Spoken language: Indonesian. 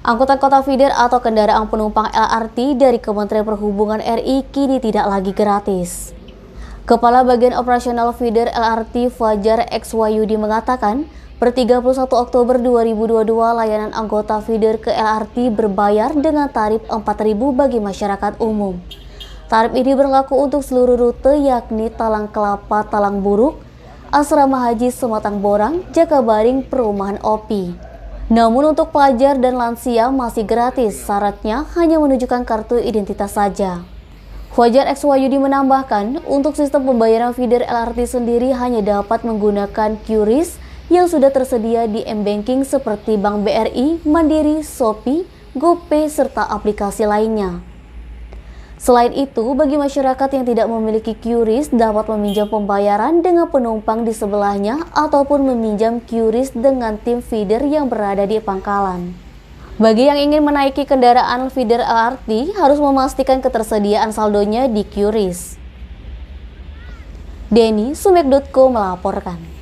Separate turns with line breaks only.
Angkutan kota feeder atau kendaraan penumpang LRT dari Kementerian Perhubungan RI kini tidak lagi gratis. Kepala Bagian Operasional Feeder LRT Fajar X Wahyudi mengatakan, per 31 Oktober 2022 layanan anggota feeder ke LRT berbayar dengan tarif Rp4.000 bagi masyarakat umum. Tarif ini berlaku untuk seluruh rute yakni Talang Kelapa, Talang Buruk, Asrama Haji Sematang Borang, Jakabaring, Perumahan OPI. Namun untuk pelajar dan lansia masih gratis, syaratnya hanya menunjukkan kartu identitas saja. Fajar X Wahyudi menambahkan, untuk sistem pembayaran feeder LRT sendiri hanya dapat menggunakan QRIS yang sudah tersedia di M-Banking seperti Bank BRI, Mandiri, Shopee, GoPay, serta aplikasi lainnya. Selain itu, bagi masyarakat yang tidak memiliki QRIS dapat meminjam pembayaran dengan penumpang di sebelahnya ataupun meminjam QRIS dengan tim feeder yang berada di pangkalan. Bagi yang ingin menaiki kendaraan feeder LRT harus memastikan ketersediaan saldonya di QRIS. Denny Sumek.co melaporkan.